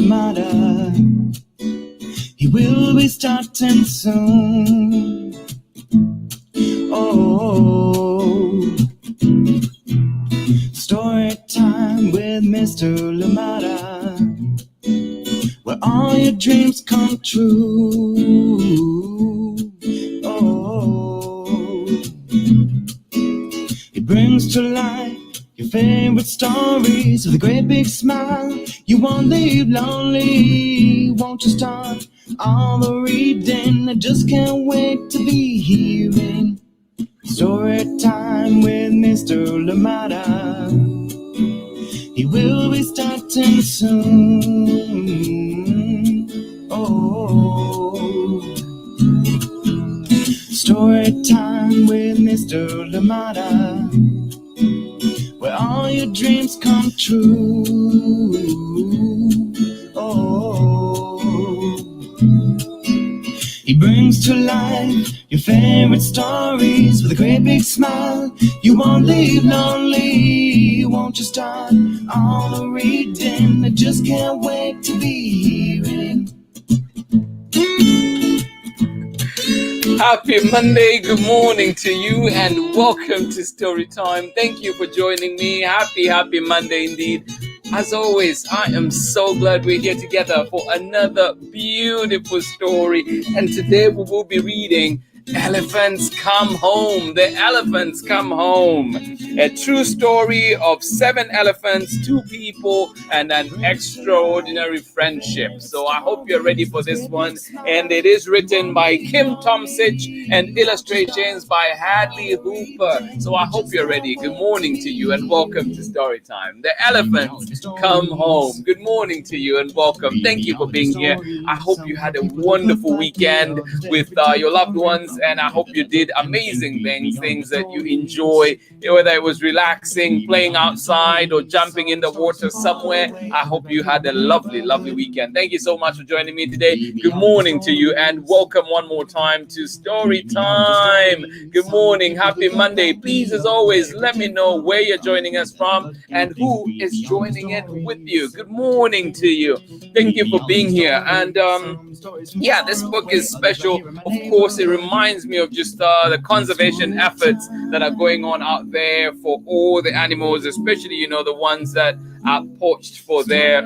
matter. He will be starting soon. Oh, story time with Mr. Lamada, where all your dreams come true. Oh, he brings to life your favorite stories with a great big smile. You won't leave lonely, won't you start all the reading? I just can't wait to be hearing story time with Mr. Lamada. He will be starting soon. Oh, story time with Mr. Lamada, where all your dreams come true. Oh, he brings to life your favorite stories with a great big smile. You won't leave lonely, won't you start all the reading? I just can't wait to be hearing. Happy Monday, good morning to you and welcome to Story Time. Thank you for joining me. Happy Monday indeed. As always, I am so glad we're here together for another beautiful story. And today we will be reading Elephants Come Home. The Elephants Come Home. A true story of 7 elephants, 2 people, and an extraordinary friendship. So I hope you're ready for this one. And it is written by TOMSIC and illustrations by HADLEY Hooper. So I hope you're ready. Good morning to you and welcome to Story Time. The Elephants Come Home. Good morning to you and welcome. Thank you for being here. I hope you had a wonderful weekend with your loved ones. And I hope you did amazing things that you enjoy, whether it was relaxing, playing outside, or jumping in the water somewhere. I hope you had a lovely weekend. Thank you so much for joining me today. Good morning to you and welcome one more time to Story Time. Good morning. Happy Monday. Please, as always, let me know where you're joining us from and who is joining in with you. Good morning to you. Thank you for being here. And yeah, this book is special. Of course, it reminds me of just the conservation efforts that are going on out there for all the animals, especially, the ones that are poached for their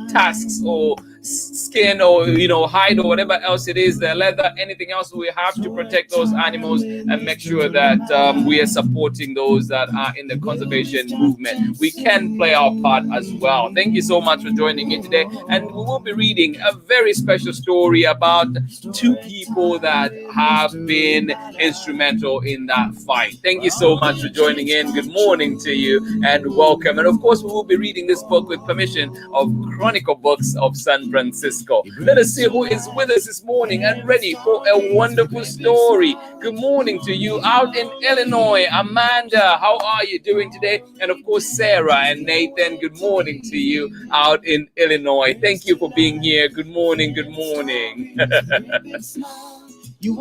tasks or skin or hide or whatever else it is, their leather, anything else. We have to protect those animals and make sure that we are supporting those that are in the conservation movement. We can play our part as well. Thank you so much for joining me today, and we will be reading a very special story about 2 people that have been instrumental in that fight. Thank you so much for joining in. Good morning to you and welcome. And of course, we will be reading this book with permission of Chronicle Books of San Francisco. Let us see who is with us this morning and ready for a wonderful story. Good morning to you out in Illinois. Amanda, how are you doing today? And of course, Sarah and Nathan, good morning to you out in Illinois. Thank you for being here. Good morning. Good morning.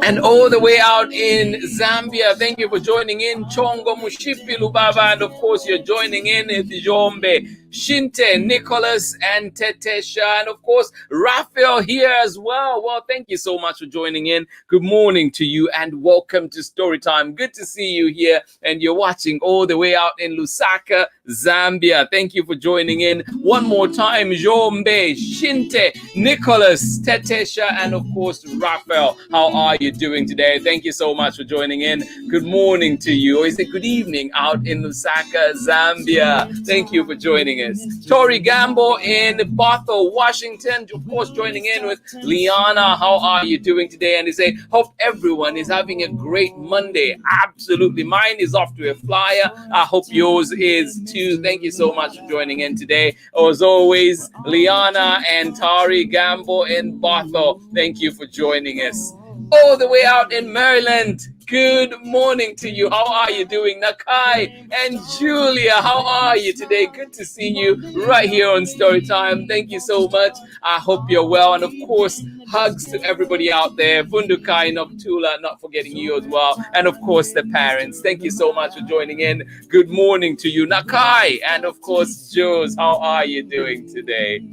And all the way out in Zambia, thank you for joining in. Chongo Mushipi Lubaba, and of course you're joining in Jombe, Shinte, Nicholas, and Tetesha, and of course Raphael here as well. Well, thank you so much for joining in. Good morning to you and welcome to Storytime. Good to see you here, and you're watching all the way out in Lusaka, Zambia. Thank you for joining in. One more time, Jombe, Shinte, Nicholas, Tetesha, and of course Raphael. How are you doing today? Thank you so much for joining in. Good morning to you, or is it good evening out in Lusaka, Zambia? Thank you for joining us. Tori Gamble in Bothell, Washington, of course joining in with Liana. How are you doing today? And they say, hope everyone is having a great Monday. Absolutely. Mine is off to a flyer. I hope yours is too. Thank you so much for joining in today. As always, Liana and Tari Gamble in Bothell, thank you for joining us. All the way out in Maryland, good morning to you. How are you doing? Nakai and Julia, how are you today? Good to see you right here on Storytime. Thank you so much. I hope you're well. And of course, Hugs to everybody out there. Fundukai, Noktula, not forgetting you as well. And of course, the parents. Thank you so much for joining in. Good morning to you, Nakai. And of course, Jules, how are you doing today?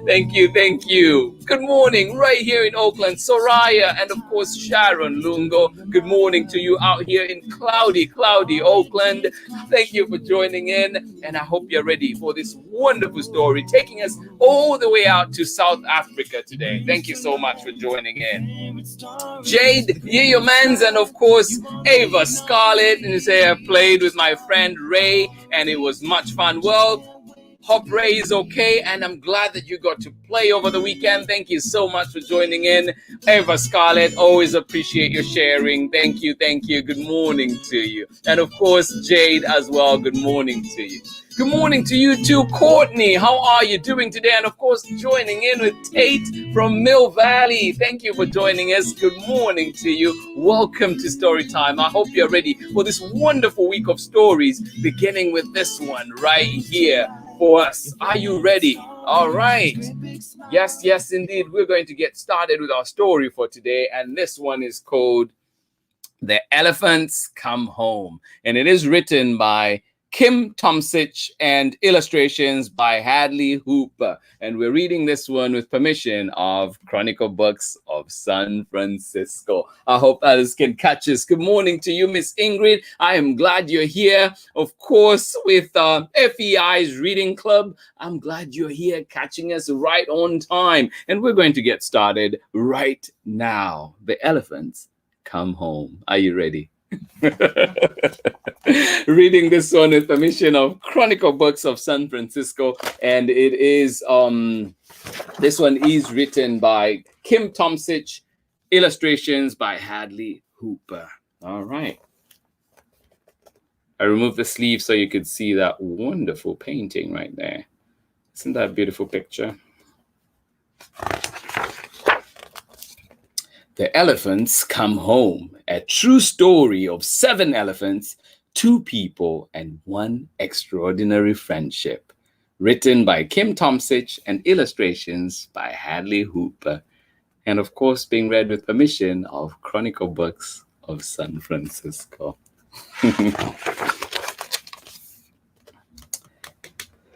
Thank you, thank you. Good morning, right here in Oakland, Soraya, and of course Sharon Lungo. Good morning to you out here in cloudy Oakland. Thank you for joining in, and I hope you're ready for this wonderful story taking us all the way out to South Africa today. Thank you so much for joining in. Jade, Yo Mans, and of course Ava Scarlett, and say I played with my friend Ray, and it was much fun. Well, hope Ray is okay, and I'm glad that you got to play over the weekend. Thank you so much for joining in. Eva Scarlett, always appreciate your sharing. Thank you, thank you. Good morning to you. And of course, Jade as well, good morning to you. Good morning to you too, Courtney. How are you doing today? And of course, joining in with Tate from Mill Valley. Thank you for joining us. Good morning to you. Welcome to Storytime. I hope you're ready for this wonderful week of stories, beginning with this one right here for us. Are you ready? All right. Yes, indeed. We're going to get started with our story for today. And this one is called The Elephants Come Home. And it is written by Kim TOMSIC and illustrations by HADLEY HOOPER. And we're reading this one with permission of Chronicle Books of San Francisco. I hope others can catch us. Good morning to you, Miss Ingrid. I am glad you're here. Of course, with FEI's Reading Club, I'm glad you're here catching us right on time. And we're going to get started right now. The Elephants Come Home. Are you ready? Reading this one with permission of Chronicle Books of San Francisco, and it is this one is written by Kim TOMSIC, illustrations by HADLEY HOOPER. All right. I removed the sleeve so you could see that wonderful painting right there. Isn't that a beautiful picture? The Elephants Come Home, a true story of 7 elephants, 2 people, and 1 extraordinary friendship. Written by Kim TOMSIC and illustrations by HADLEY HOOPER. And of course, being read with permission of Chronicle Books of San Francisco.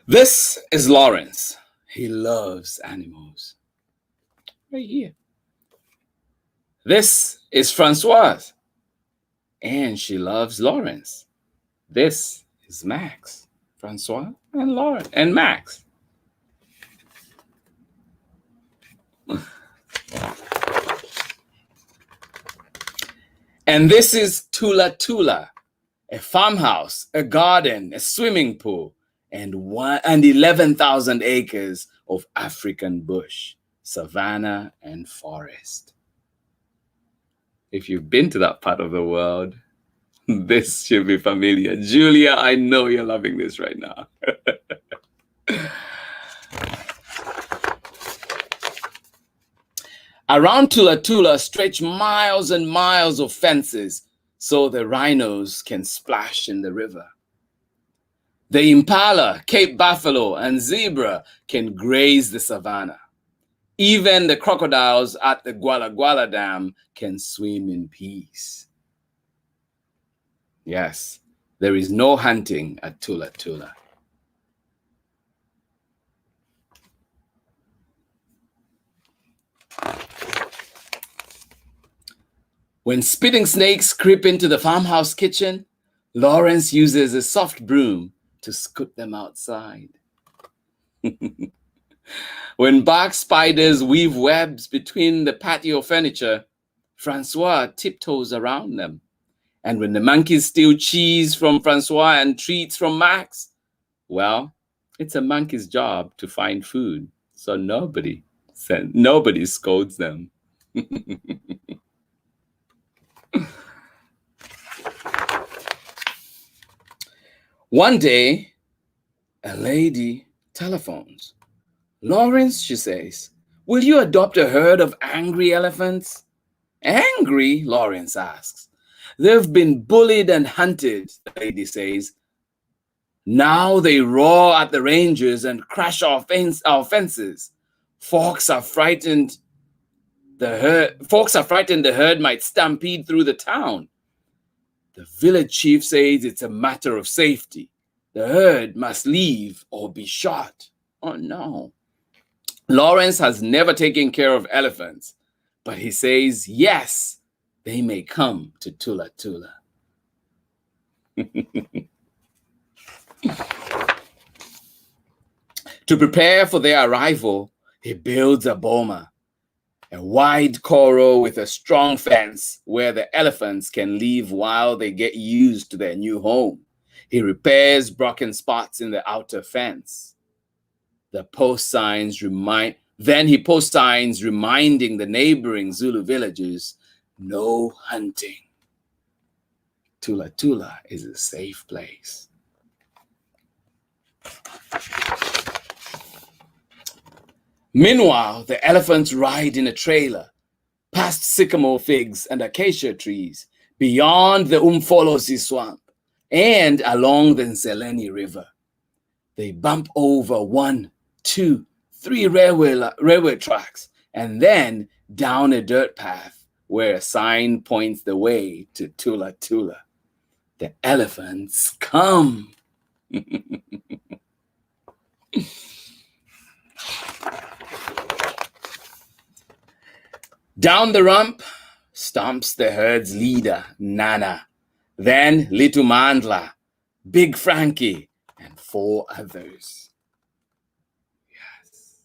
This is Lawrence. He loves animals. Right here. This is Francoise, and she loves Lawrence. This is Max, Francois, and Lawrence, and Max. And this is Thula Thula, a farmhouse, a garden, a swimming pool, and 11,000 acres of African bush, savanna, and forest. If you've been to that part of the world, this should be familiar. Julia, I know you're loving this right now. Around Thula Thula stretch miles and miles of fences so the rhinos can splash in the river. The impala, Cape buffalo, and zebra can graze the savannah. Even the crocodiles at the Gwala Gwala Dam can swim in peace. Yes, there is no hunting at Thula Thula. When spitting snakes creep into the farmhouse kitchen, Lawrence uses a soft broom to scoot them outside. When bark spiders weave webs between the patio furniture, Francois tiptoes around them. And when the monkeys steal cheese from Francois and treats from Max, well, it's a monkey's job to find food, so nobody scolds them. One day, a lady telephones. Lawrence, she says, will you adopt a herd of angry elephants? Angry? Lawrence asks. They've been bullied and hunted, the lady says. Now they roar at the rangers and crash our fences. Folks are frightened Folks are frightened the herd might stampede through the town. The village chief says it's a matter of safety. The herd must leave or be shot. Oh no. Lawrence has never taken care of elephants, but he says, yes, they may come to Thula Thula. To prepare for their arrival, he builds a boma, a wide corral with a strong fence where the elephants can live while they get used to their new home. He repairs broken spots in the outer fence. Then he posts signs reminding the neighboring Zulu villages, no hunting. Thula Thula is a safe place. Meanwhile, the elephants ride in a trailer, past sycamore figs and acacia trees, beyond the Umfolosi swamp, and along the Nseleni River. They bump over 1, 2, 3 railway tracks, and then down a dirt path where a sign points the way to Thula Thula. The elephants come. Down the ramp stomps the herd's leader, Nana, then Little Mandla, Big Frankie, and 4 others. Yes.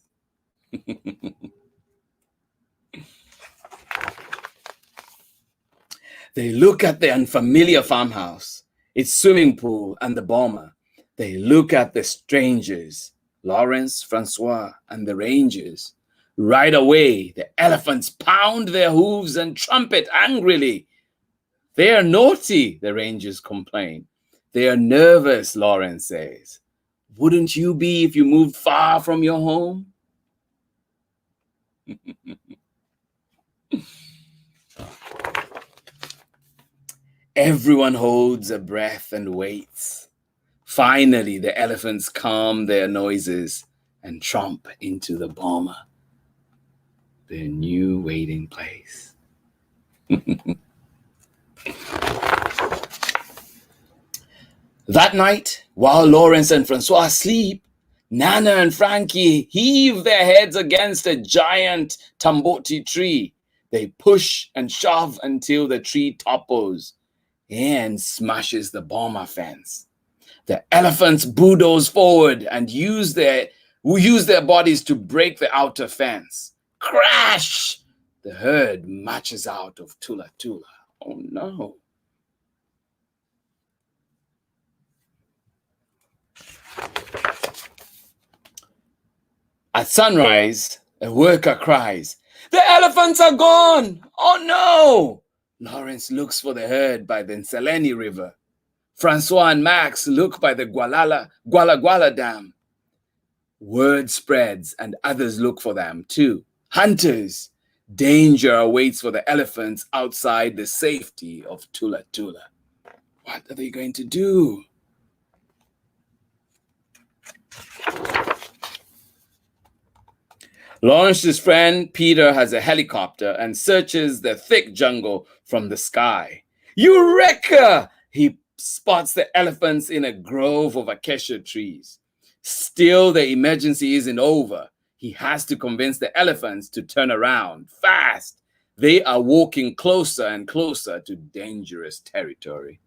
They look at the unfamiliar farmhouse, its swimming pool, and the boma. They look at the strangers, Lawrence, Francoise, and the rangers. Right away, the elephants pound their hooves and trumpet angrily. They are naughty, the rangers complain. They are nervous, Lawrence says. Wouldn't you be if you moved far from your home? Everyone holds a breath and waits. Finally, the elephants calm their noises and tromp into the boma, their new waiting place. That night, while Lawrence and Francois sleep, Nana and Frankie heave their heads against a giant tamboti tree. They push and shove until the tree topples and smashes the boma fence. The elephants bulldoze forward and use their bodies to break the outer fence. Crash! The herd marches out of Thula Thula. Oh no. At sunrise, a worker cries, "The elephants are gone! Oh no!" Lawrence looks for the herd by the Nseleni River. Francois and Max look by the Guala Dam. Word spreads and others look for them too. Hunters! Danger awaits for the elephants outside the safety of Thula Thula. What are they going to do? Lawrence's friend Peter has a helicopter and searches the thick jungle from the sky. Eureka! He spots the elephants in a grove of acacia trees. Still, the emergency isn't over. He has to convince the elephants to turn around fast. They are walking closer and closer to dangerous territory.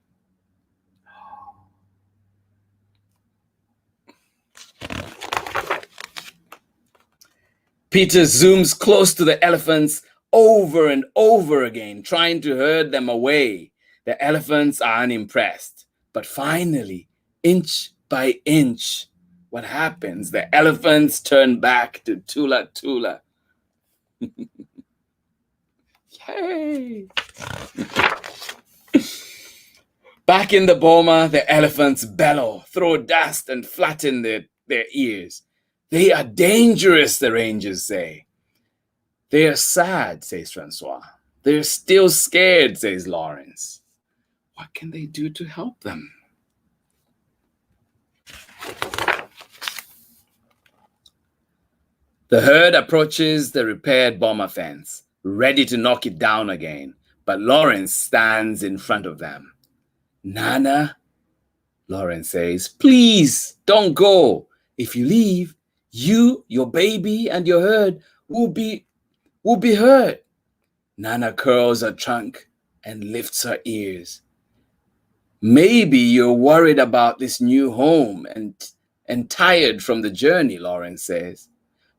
Peter zooms close to the elephants over and over again, trying to herd them away. The elephants are unimpressed. But finally, inch by inch, what happens? The elephants turn back to Thula Thula. Yay! Back in the boma, the elephants bellow, throw dust, and flatten their ears. They are dangerous, the rangers say. They are sad, says Francois. They're still scared, says Lawrence. What can they do to help them? The herd approaches the repaired boma fence. ready to knock it down again. But Lawrence stands in front of them. Nana, Lawrence says, please don't go. If you leave, you, your baby, and your herd will be hurt. Nana curls her trunk and lifts her ears. Maybe you're worried about this new home and tired from the journey, Lawrence says.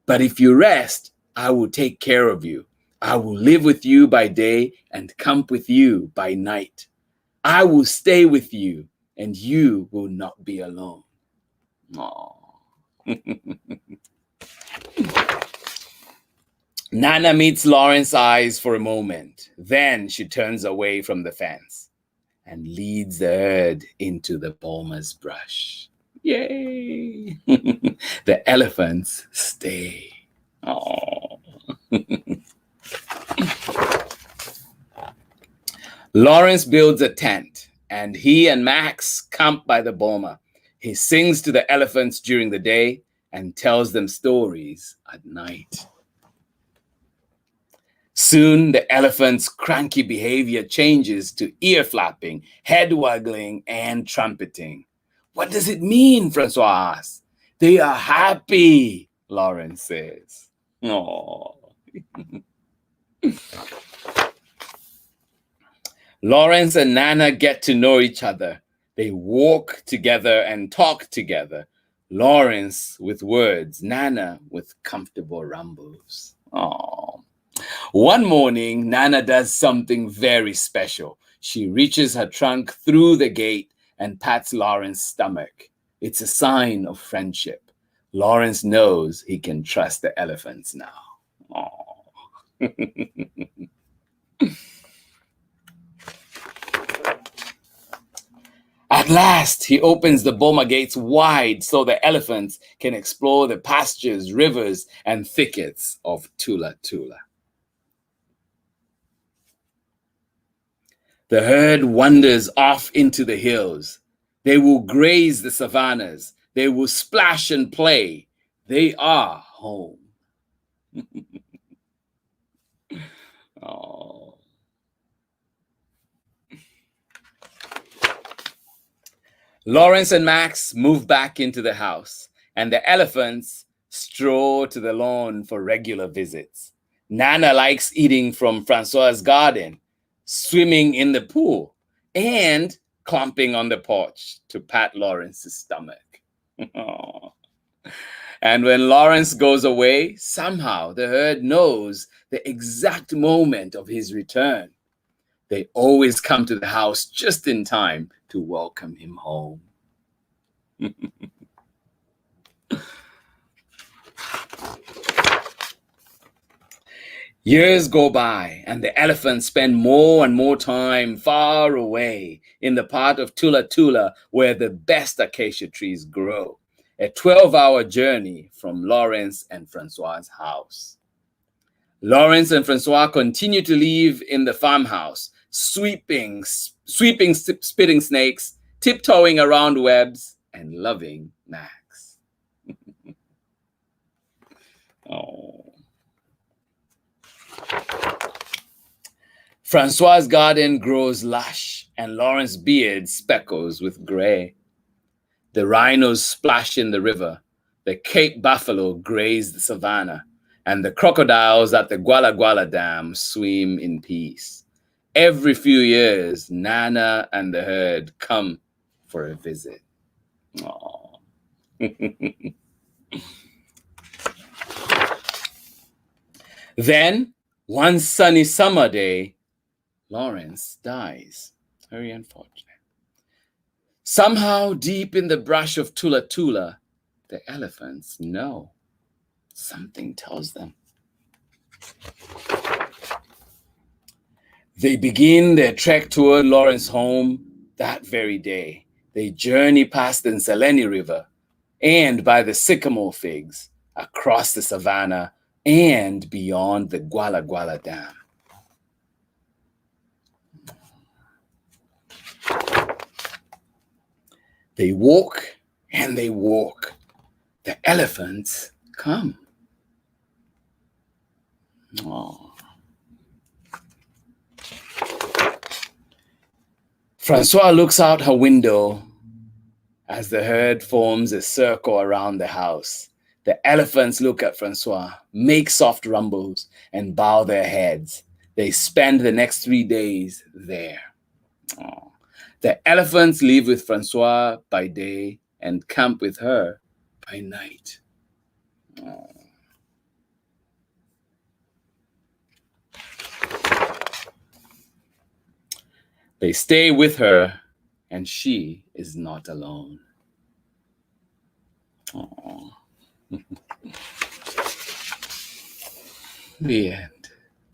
But if you rest, I will take care of you. I will live with you by day and camp with you by night. I will stay with you and you will not be alone. Aww. Nana meets Lawrence's eyes for a moment. Then she turns away from the fence and leads the herd into the Bulmer's brush. Yay! The elephants stay. Oh. Lawrence builds a tent, and he and Max camp by the Bulmer. He sings to the elephants during the day and tells them stories at night. Soon, the elephants' cranky behavior changes to ear flapping, head waggling, and trumpeting. What does it mean, Francois asks. They are happy, Lawrence says. Aww. Lawrence and Nana get to know each other. They walk together and talk together. Lawrence with words, Nana with comfortable rumbles. Aww. One morning, Nana does something very special. She reaches her trunk through the gate and pats Lawrence's stomach. It's a sign of friendship. Lawrence knows he can trust the elephants now. At last, he opens the Bulmer gates wide so the elephants can explore the pastures, rivers, and thickets of Thula Thula. The herd wanders off into the hills. They will graze the savannas. They will splash and play. They are home. Oh. Lawrence and Max move back into the house, and the elephants stroll to the lawn for regular visits. Nana likes eating from Francois' garden, swimming in the pool, and clumping on the porch to pat Lawrence's stomach. And when Lawrence goes away, somehow the herd knows the exact moment of his return. They always come to the house just in time to welcome him home. Years go by, and the elephants spend more and more time far away in the part of Thula Thula where the best acacia trees grow. A 12-hour journey from Lawrence and Francois' house. Lawrence and Francois continue to live in the farmhouse, sweeping spitting snakes, tiptoeing around webs, and loving Max. Oh. Francois' garden grows lush, and Lawrence's beard speckles with gray. The rhinos splash in the river, the Cape buffalo graze the savannah, and the crocodiles at the Guala Guala Dam swim in peace. Every few years, Nana and the herd come for a visit. Then, one sunny summer day, Lawrence dies. Very unfortunate. Somehow, deep in the brush of Thula Thula, the elephants know. Something tells them. They begin their trek toward Lawrence's home that very day. They journey past the Nseleni River and by the sycamore figs, across the savannah and beyond the Guala Guala Dam. They walk and they walk. The elephants come. Oh. Francoise looks out her window as the herd forms a circle around the house. The elephants look at Francoise, make soft rumbles, and bow their heads. They spend the next 3 days there. Oh. The elephants live with Francoise by day and camp with her by night. Oh. They stay with her, and she is not alone. Oh. The end.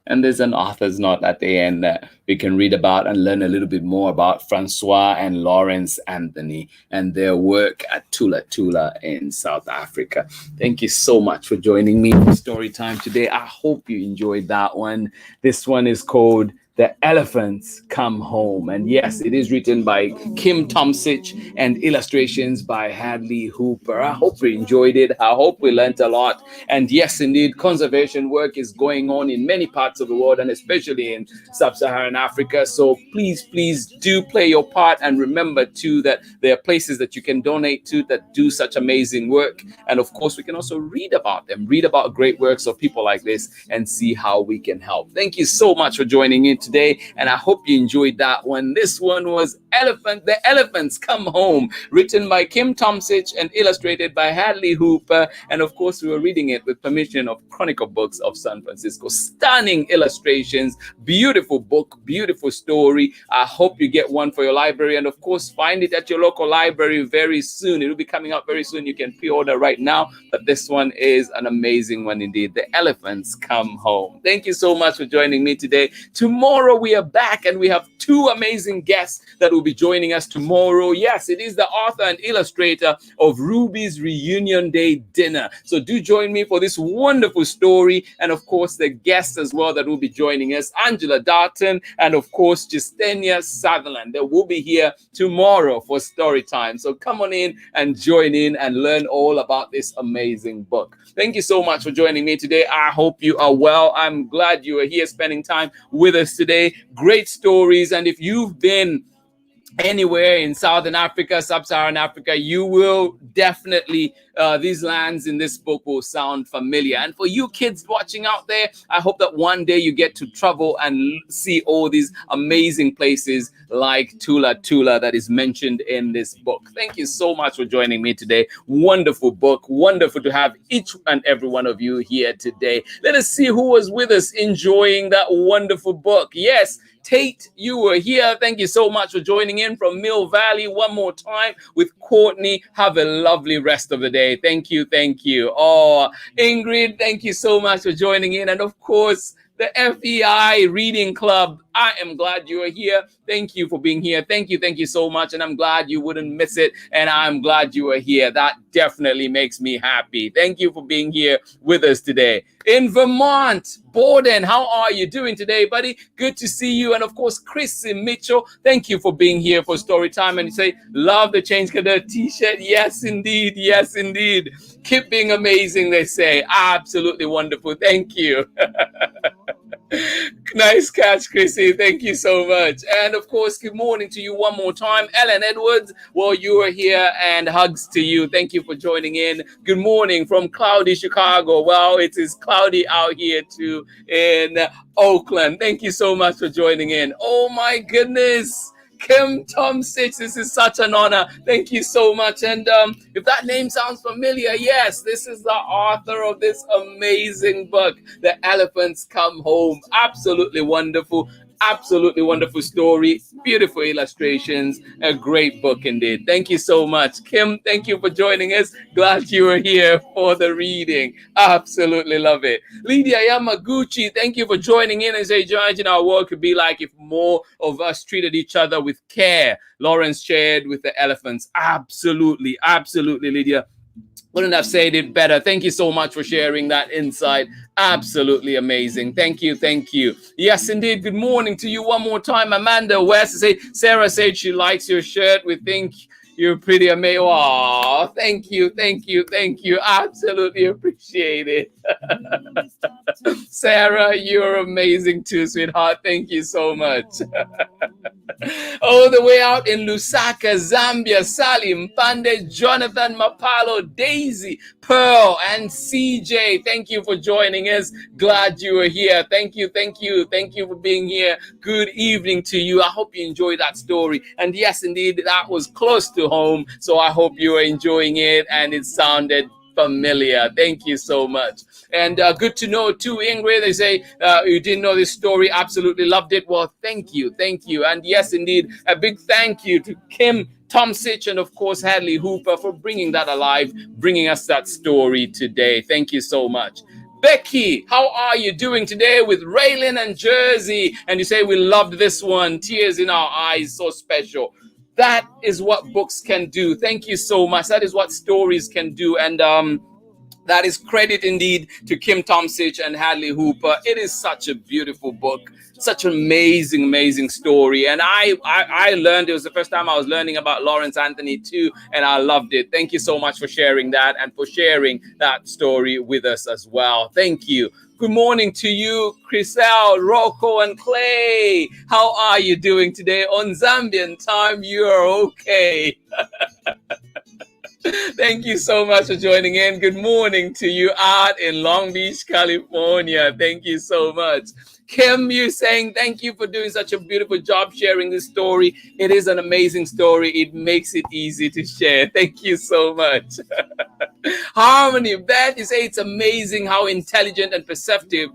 And there's an author's note at the end that we can read about and learn a little bit more about Francoise and Lawrence Anthony and their work at Thula Thula in South Africa. Thank you so much for joining me for story time today. I hope you enjoyed that one. This one is called The Elephants Come Home. And yes, it is written by Kim TOMSIC and illustrations by HADLEY HOOPER. I hope you enjoyed it. I hope we learned a lot. And yes, indeed, conservation work is going on in many parts of the world, and especially in sub-Saharan Africa. So please do play your part. And remember, too, that there are places that you can donate to that do such amazing work. And of course, we can also read about them, read about great works of people like this, and see how we can help. Thank you so much for joining in today, and I hope you enjoyed that one. This one was The Elephants Come Home, written by Kim TOMSIC and illustrated by HADLEY HOOPER. And of course, we were reading it with permission of Chronicle Books of San Francisco. Stunning illustrations, beautiful book, beautiful story. I hope you get one for your library, and of course, find it at your local library very soon. It will be coming up very soon. You can pre-order right now, but this one is an amazing one indeed. The Elephants Come Home. Thank you so much for joining me today. Tomorrow we are back, and we have two amazing guests that will be joining us tomorrow. Yes, it is the author and illustrator of Ruby's Reunion Day Dinner. So do join me for this wonderful story, and of course the guests as well that will be joining us, Angela Darton and of course Justenia Sutherland. They will be here tomorrow for story time. So come on in and join in and learn all about this amazing book. Thank you so much for joining me today. I hope you are well. I'm glad you are here spending time with us today. Great stories. And if you've been anywhere in Southern Africa, Sub-Saharan Africa, you will definitely, these lands in this book will sound familiar. And for you kids watching out there, I hope that one day you get to travel and see all these amazing places like Thula Thula that is mentioned in this book. Thank you so much for joining me today. Wonderful book. Wonderful to have each and every one of you here today. Let us see who was with us enjoying that wonderful book. Yes, Tate, you were here. Thank you so much for joining in from Mill Valley one more time with Courtney. Have a lovely rest of the day. Thank you. Thank you. Oh, Ingrid, thank you so much for joining in. And of course, the FEI Reading Club. I am glad you are here. Thank you for being here. Thank you so much. And I'm glad you wouldn't miss it. And I'm glad you are here. That definitely makes me happy. Thank you for being here with us today. In Vermont, Borden, how are you doing today, buddy? Good to see you. And of course, Chris Mitchell, thank you for being here for story time. And you say, love the Change Color t-shirt. Yes, indeed. Yes, indeed. Keep being amazing, they say. Absolutely wonderful. Thank you. Nice catch, Chrissy. Thank you so much. And of course, good morning to you one more time. Ellen Edwards, well, you are here, and hugs to you. Thank you for joining in. Good morning from cloudy Chicago. Well, it is cloudy out here too in Oakland. Thank you so much for joining in. Oh my goodness. Kim TOMSIC, this is such an honor. Thank you so much. And if that name sounds familiar, yes, this is the author of this amazing book, The Elephants Come Home. Absolutely wonderful. Absolutely wonderful story, beautiful illustrations, a great book indeed. Thank you so much. Kim, thank you for joining us. Glad you were here for the reading. Absolutely love it. Lydia Yamaguchi, thank you for joining in and say, imagine our world could be like if more of us treated each other with care. Lawrence shared with the elephants. Absolutely, absolutely, Lydia. Couldn't have said it better. Thank you so much for sharing that insight. Absolutely amazing. Thank you. Thank you. Yes, indeed. Good morning to you one more time. Amanda West. Sarah said she likes your shirt. We think you're pretty amazing. Oh, thank you. Thank you. Thank you. Absolutely appreciate it. Sarah, you're amazing too, sweetheart. Thank you so much. All the way out in Lusaka, Zambia, Sally, Mpande, Jonathan, Mapalo, Daisy, Pearl, and CJ. Thank you for joining us. Glad you were here. Thank you, thank you, thank you for being here. Good evening to you. I hope you enjoyed that story. And yes, indeed, that was close to home. So I hope you are enjoying it and it sounded familiar. Thank you so much. And good to know too, Ingrid. They say you didn't know this story, absolutely loved it. Well, thank you, thank you. And yes, indeed, a big thank you to Kim TOMSIC and of course HADLEY HOOPER for bringing that alive, bringing us that story today. Thank you so much. Becky, how are you doing today with Raylan and Jersey? And you say we loved this one. Tears in our eyes, so special. That is what books can do. Thank you so much. That is what stories can do. And that is credit indeed to Kim TOMSIC and HADLEY HOOPER. It is such a beautiful book, such an amazing, amazing story. And I learned, it was the first time I was learning about Lawrence Anthony too, and I loved it. Thank you so much for sharing that and for sharing that story with us as well. Thank you. Good morning to you, Chriselle, Rocco, and Clay. How are you doing today? On Zambian time, you are okay. Thank you so much for joining in. Good morning to you out in Long Beach, California. Thank you so much. Kim, you saying thank you for doing such a beautiful job sharing this story. It is an amazing story. It makes it easy to share. Thank you so much. Harmony, Beth, you say it's amazing how intelligent and perceptive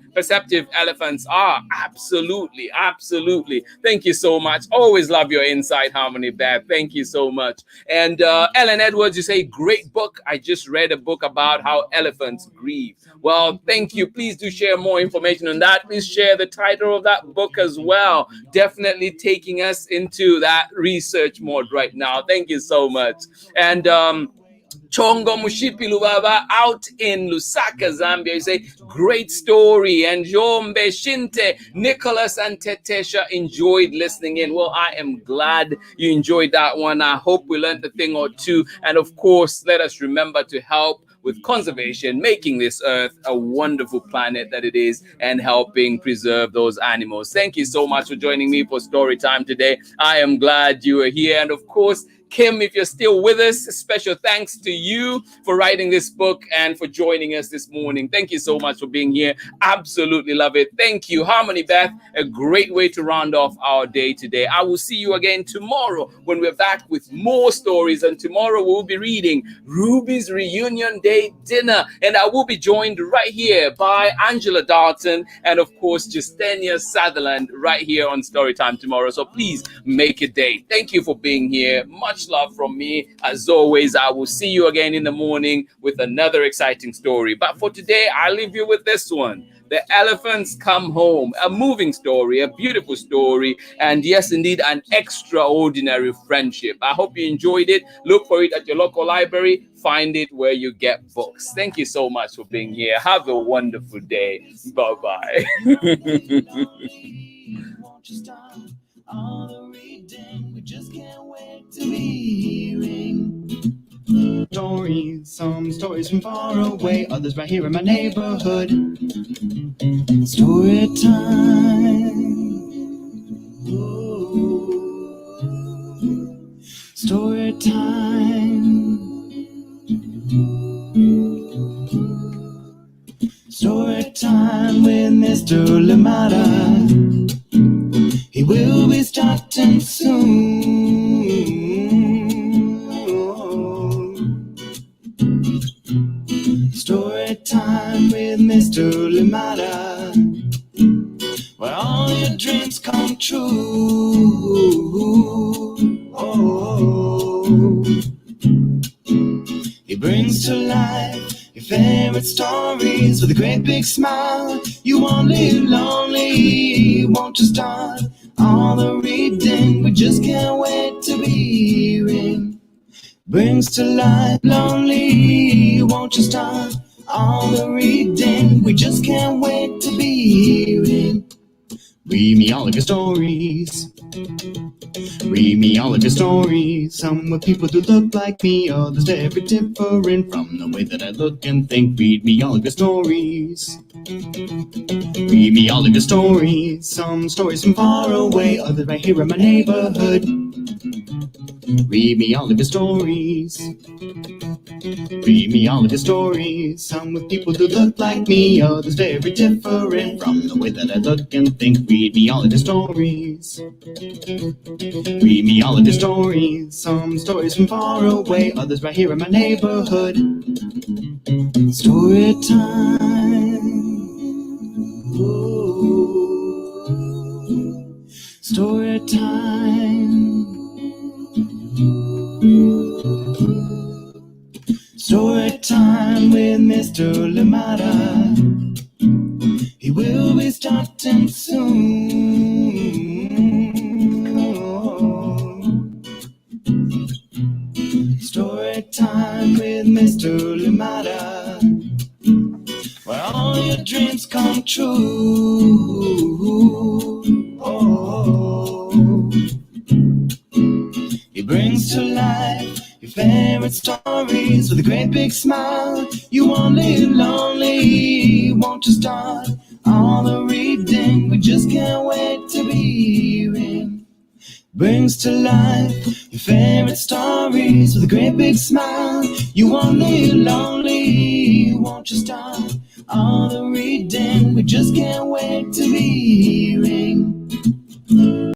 elephants are. Absolutely, absolutely. Thank you so much. Always love your insight, Harmony, Beth. Thank you so much. And Ellen Edwards, you say great book. I just read a book about how elephants grieve. Well, thank you. Please do share more information on that. Please share the title of that book as well. Definitely taking us into that research mode right now. Thank you so much. And Chongo Mushipi Lubaba out in Lusaka, Zambia. You say, great story. And Jombe Shinte, Nicholas and Tetesha enjoyed listening in. Well, I am glad you enjoyed that one. I hope we learned a thing or two. And of course, let us remember to help with conservation, making this earth a wonderful planet that it is, and helping preserve those animals. Thank you so much for joining me for story time today. I am glad you are here. And of course, Kim, if you're still with us, special thanks to you for writing this book and for joining us this morning. Thank you so much for being here. Absolutely love it. Thank you. Harmony, Beth, a great way to round off our day today. I will see you again tomorrow when we're back with more stories. And tomorrow we'll be reading Ruby's Reunion Day Dinner. And I will be joined right here by Angela Dalton and, of course, Justenia Sutherland right here on Storytime tomorrow. So please make a date. Thank you for being here. Much love from me. As always, I will see you again in the morning with another exciting story. But for today, I leave you with this one. The Elephants Come Home, a moving story, a beautiful story, and yes, indeed, an extraordinary friendship. I hope you enjoyed it. Look for it at your local library. Find it where you get books. Thank you so much for being here. Have a wonderful day. Bye-bye. All the reading, we just can't wait to be hearing stories, some stories from far away, others right here in my neighborhood. Story time. Ooh. Story time. Story time with Mr. Lamada. He will be starting soon. Story time with Mr. Lamada, where all your dreams come true. Oh, he brings to life your favorite stories with a great big smile. You won't live lonely, won't you start all the reading? We just can't wait to be hearing. Brings to life lonely, won't you start all the reading? We just can't wait to be hearing. Read me all of your stories. Read me all of your stories. Some with people who look like me, others very different from the way that I look and think. Read me all of your stories. Read me all of your stories, some stories from far away, others right here in my neighborhood. Read me all of your stories. Read me all of your stories, some with people who look like me, others very different from the way that I look and think. Read me all of your stories. Read me all of your stories, some stories from far away, others right here in my neighborhood. Story time. Ooh. Story time. Story time with Mr. Lamada. He will be starting soon. Story time with Mr. Lamada, where all your dreams come true. Oh, he brings to life your favorite stories with a great big smile. You won't live lonely, won't you start all the reading? We just can't wait to be hearing. Brings to life your favorite stories with a great big smile. You won't live lonely, won't you start all the reading? We just can't wait to be hearing.